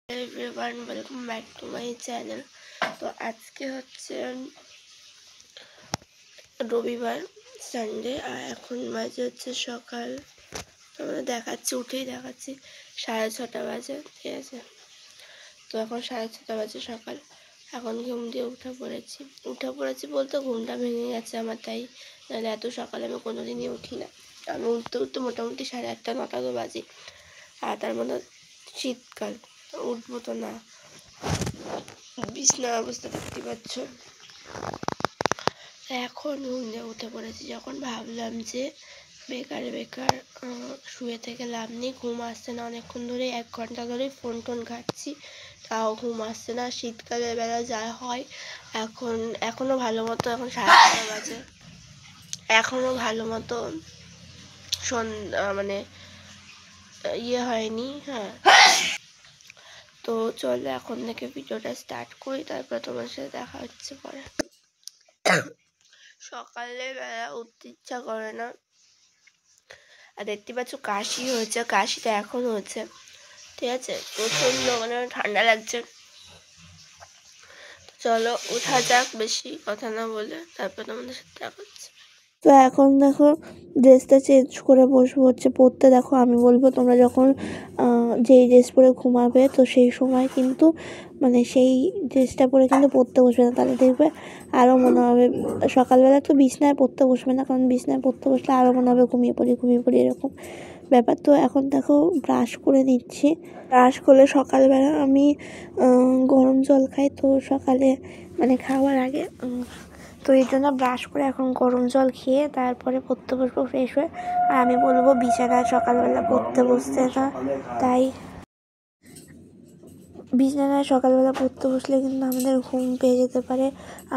Everyone, welcome back to my channel. তো আজকে হচ্ছে রবিবার, সানডে, আর এখন বাজে হচ্ছে সকাল, তোমরা দেখাচ্ছি, উঠেই দেখাচ্ছি 6:30 বাজে, ঠিক আছে। তো এখন 6:30 বাজে সকাল। এখন ঘুম দিয়ে উঠে পড়েছি বলতে ঘুমটা ভেঙে গেছে আমার, তাই নাহলে এত সকালে আমি কোনোদিনই উঠি না। আমি উঠতে মোটামুটি 8:30 9টা তো বাজে, আর তার মধ্যে শীতকাল, উঠবো তো না, বিছানার অবস্থা দেখতে পাচ্ছ। এখন ঘুম দিয়ে উঠে পড়েছি, যখন ভাবলাম যে বেকার শুয়ে থেকে লাভ নেই, ঘুম আসছে না, অনেকক্ষণ ধরে 1 ঘন্টা ধরে ফোন ঘাঁটছি, তাও ঘুম আসছে না। শীতকালের বেলা যা হয়, এখনো ভালো মতো, এখন 6:30 বাজে, এখনো ভালো মতো মানে হয়নি। হ্যাঁ, তো চলো এখন থেকে ভিডিওটা স্টার্ট করি, তারপর তোমার সাথে দেখা হচ্ছে পরে। সকালবেলা উঠতে ইচ্ছা করে না, আর দেখতে পাচ্ছ কাশি হয়েছে, কাশিটা এখন হচ্ছে, ঠিক আছে, প্রচন্ড মানে ঠান্ডা লাগছে। চলো উঠা যাক, বেশি কথা না বলে, তারপর তোমাদের সাথে দেখা হচ্ছে। তো এখন দেখো ড্রেসটা চেঞ্জ করে বসবো হচ্ছে পড়তে। দেখো আমি বলবো তোমরা যখন যেই ড্রেস পরে ঘুমাবে, তো সেই সময় কিন্তু মানে সেই ড্রেসটা পরে কিন্তু পড়তে বসবে না, তাহলে দেখবে আরও মনে হবে সকালবেলা তো বিছনায় পড়তে বসবে না, কারণ বিছনায় পড়তে বসলে আরও মনে হবে ঘুমিয়ে পড়ি এরকম ব্যাপার। তো এখন দেখো ব্রাশ করে নিচ্ছি। ব্রাশ করলে সকালবেলা আমি গরম জল খাই, তো সকালে মানে খাওয়ার আগে, তো এই জন্য ব্রাশ করে এখন গরম জল খেয়ে তারপরে পড়তে বসবো ফ্রেশ হয়ে। আর আমি বলবো বিছানায় সকালবেলা পড়তে বসতে না, তাই বিছানায় সকালবেলা পড়তে বসলে কিন্তু আমাদের ঘুম পেয়ে যেতে পারে।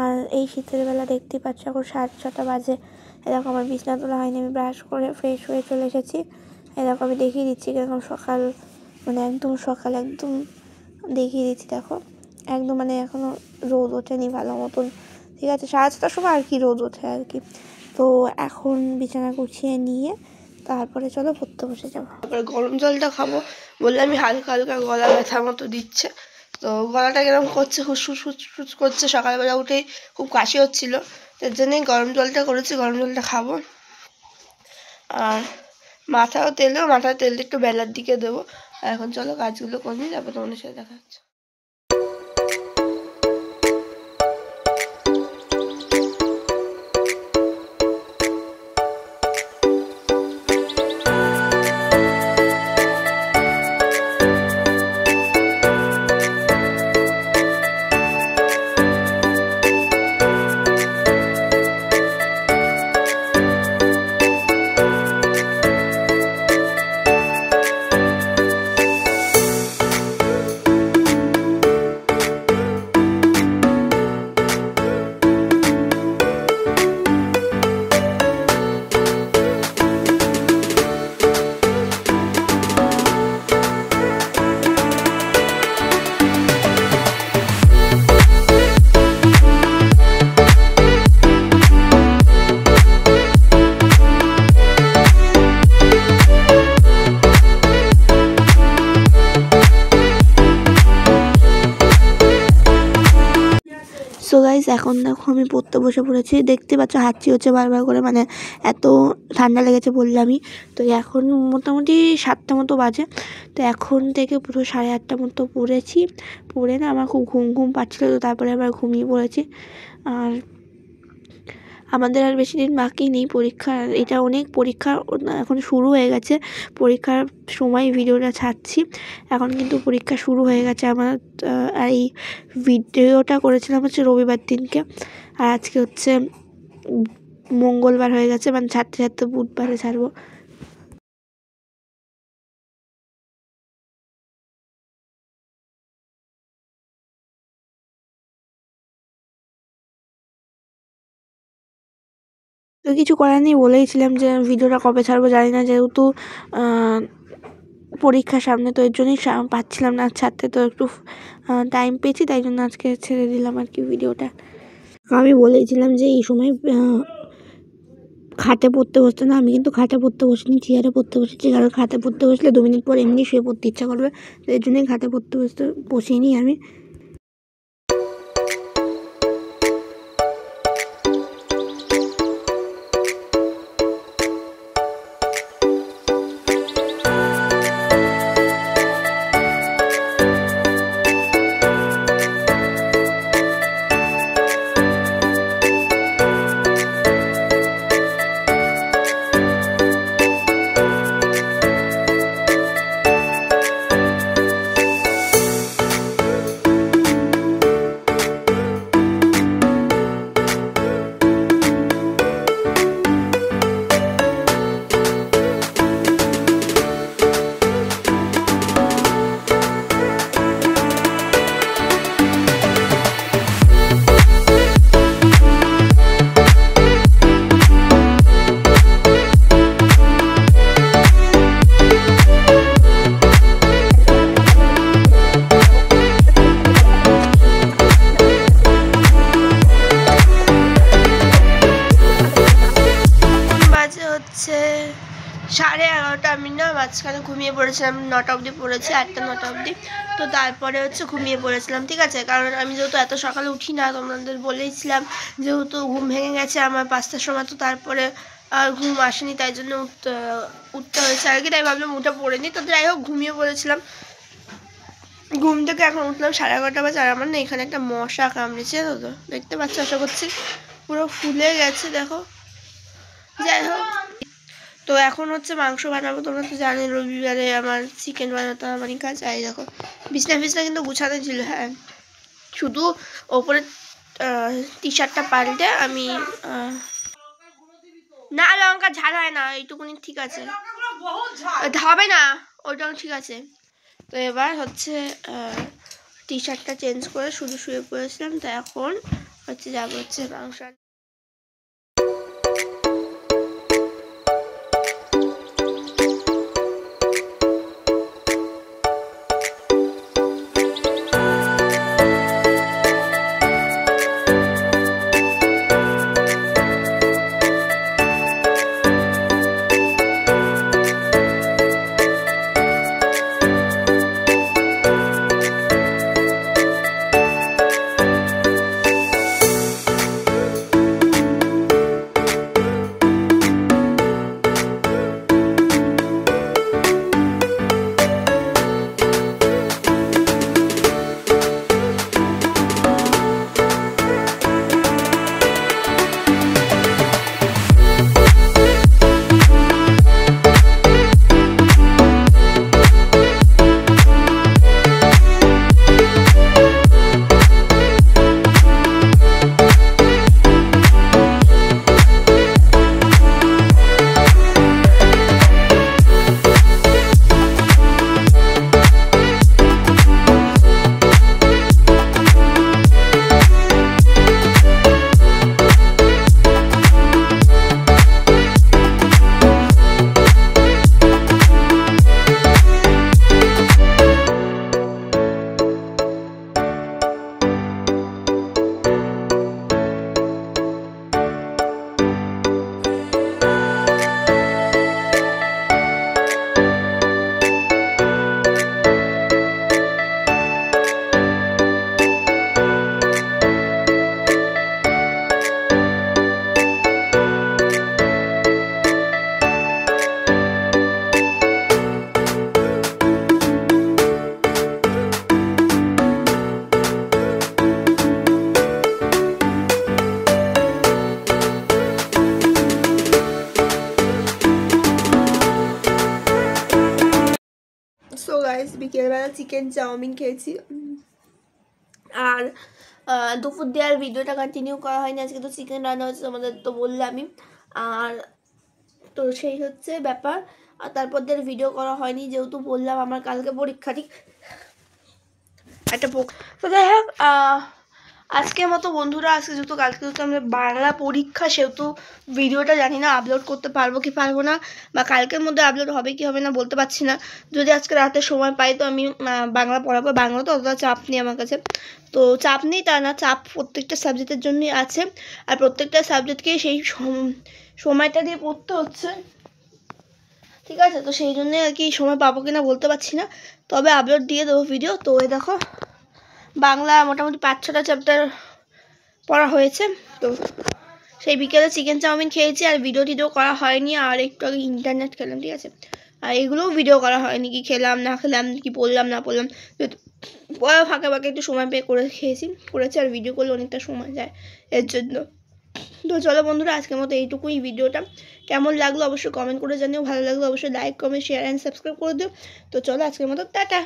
আর এই শীতের বেলা দেখতে পাচ্ছ এখন 6:30 বাজে, এরকম আমার বিছানা তোলা হয়নি, আমি ব্রাশ করে ফ্রেশ হয়ে চলে এসেছি। এরকম আমি দেখিয়ে দিচ্ছি কিরকম সকাল, মানে একদম সকাল, একদম দেখিয়ে দিচ্ছি। দেখো একদম মানে এখনও রোদ ওঠেনি ভালো মতন, ঠিক আছে, 6:30টার সময় আর কি রোদ ওঠে আর কি। তো এখন বিছানা গুছিয়ে নিয়ে তারপরে চলো পড়তে বসে যাবো। তারপরে গরম জলটা খাবো বললে আমি হালকা গলা ব্যথা মতো দিচ্ছে, তো গলাটা কিরকম করছে, হুস করছে, সকালবেলা উঠেই খুব কাশি হচ্ছিলো, তার জন্যই গরম জলটা করেছি, গরম জলটা খাবো। আর মাথার তেল একটু বেলার দিকে দেবো। আর এখন চলো কাজগুলো করে নিই, তারপর তোমাদের সাথে দেখা হচ্ছে। সো গাইস, এখন দেখো আমি পড়তে বসে পড়েছি, দেখতে পাচ্ছ হাঁচি হচ্ছে বারবার করে, মানে এত ঠান্ডা লেগেছে বললামই। তো এখন মোটামুটি 7টা মতো বাজে, তো এখন থেকে পুরো 8:30 মতো পড়ে না আমার খুব ঘুম পাচ্ছিলো, তো তারপরে আবার ঘুমিয়ে পড়েছি। আর আমাদের আর বেশি দিন বাকি নেই পরীক্ষা, এটা অনেক পরীক্ষা এখন শুরু হয়ে গেছে, পরীক্ষার সময় ভিডিওটা ছাড়ছি, এখন কিন্তু পরীক্ষা শুরু হয়ে গেছে আমার। আর এই ভিডিওটা করেছিলাম হচ্ছে রবিবার দিনকে, আর আজকে হচ্ছে মঙ্গলবার হয়ে গেছে, মানে ছাড়তে বুধবারে ছাড়বো। তো কিছু করার নেই, বলেইছিলাম যে ভিডিওটা কবে ছাড়বো জানি না, যেহেতু পরীক্ষার সামনে, তো এর জন্যই পাচ্ছিলাম না ছাড়তে, তো একটু টাইম পেয়েছি, তাই জন্য আজকে ছেড়ে দিলাম আর কি ভিডিওটা। আমি বলেছিলাম যে এই সময় খাটে পড়তে বসতো না, আমি কিন্তু খাটে পড়তে বসিনি, চেয়ারে পড়তে বসেছি। কারণ খাটে পড়তে বসলে 2 মিনিট পর এমনি শুয়ে পড়তে ইচ্ছা করবে, তো এর জন্যই খাটে পড়তে বসিনি আমি। হচ্ছে 11:30, আমি না মাঝখানে ঘুমিয়ে পড়েছিলাম, 9টা অবধি পড়েছি, 8টা 9টা অবধি। তো তারপরে হচ্ছে ঘুমিয়ে পড়েছিলাম, ঠিক আছে। কারণ আমি যেহেতু এত সকালে উঠি না, তোমাদের বলেইছিলাম, যেহেতু ঘুম ভেঙে গেছে আমার 5টার সময়, তো তারপরে আর ঘুম আসেনি, তাই জন্য উঠতে হয়েছে আর কি। তাই ভাবলাম উঠে পড়ে নি, তো যাই হোক ঘুমিয়ে পড়েছিলাম। ঘুম থেকে এখন উঠলাম 11:30 বাজে। আর আমার না এখানে একটা মশা কামড়েছে, তো দেখতে পাচ্ছ, আশা করছি পুরো ফুলে গেছে, দেখো। যাই হোক, তো এখন হচ্ছে মাংস বানাবো। তোমরা তো জানো রবিবারে আমার চিকেন বানাতে আমারই কাজ। এই দেখো বিছনা কিন্তু গুছানো ছিল, হ্যাঁ, শুধু ওপরে টি-শার্টটা পাল্টে আমি না, লঙ্কা ঝাল হয় না, এইটুকুনি ঠিক আছে, হবে না, ওইটাও ঠিক আছে। তো এবার হচ্ছে টি-শার্টটা চেঞ্জ করে শুধু শুয়ে পড়েছিলাম, তো এখন হচ্ছে যাবো হচ্ছে মাংস। সো গাইস, বিকেলবেলা চিকেন চাউমিন খেয়েছি, আর দুপুর দিয়ে আর ভিডিওটা কন্টিনিউ করা হয়নি। আজকে তো চিকেন রান্না হচ্ছে, তোমাদের তো বললামই, আর তো সেই হচ্ছে ব্যাপার। আর তারপর দিয়ে ভিডিও করা হয়নি, যেহেতু বললাম আমার কালকে পরীক্ষা, ঠিক একটা তো যাই হোক, আজকের মতো বন্ধুরা, আজকে যেহেতু কালকে যেহেতু আমরা বাংলা পরীক্ষা, সেহেতু ভিডিওটা জানি না আপলোড করতে পারবো কি পারবো না, বা কালকের মধ্যে আপলোড হবে কি হবে না বলতে পারছি না। যদি আজকে রাতে সময় পাই তো আমি বাংলা পড়াবো। বাংলা তো অতটা চাপ নেই আমার কাছে, তো চাপ নেই তা না, চাপ প্রত্যেকটা সাবজেক্টের জন্যই আছে, আর প্রত্যেকটা সাবজেক্টকেই সেই সময়টা দিয়ে পড়তে হচ্ছে, ঠিক আছে। তো সেই জন্যে আর কি সময় পাবো কিনা বলতে পারছি না, তবে আপলোড দিয়ে দেবো ভিডিও। তো এই দেখো বাংলা মোটামুটি 5-6টা চ্যাপ্টার পড়া হয়েছে। তো সেই বিকেলে চিকেন চাউমিন খেয়েছি, আর ভিডিও করা হয়নি, আর একটু আগে ইন্টারনেট খেলাম, ঠিক আছে। আর এগুলোও ভিডিও করা হয়নি, কি খেলাম না খেলাম, কি পড়লাম না পড়লাম, পড়া ফাঁকে ফাঁকে একটু সময় পেয়ে করেছি, আর ভিডিও করলে অনেকটা সময় যায় এর জন্য। তো চলো বন্ধুরা, আজকের মতো এইটুকুই ভিডিওটা। কেমন লাগলো অবশ্যই কমেন্ট করে জানিও, ভালো লাগলো অবশ্যই like comment share and subscribe করে দিও। তো চলো আজকের মতো টাটা।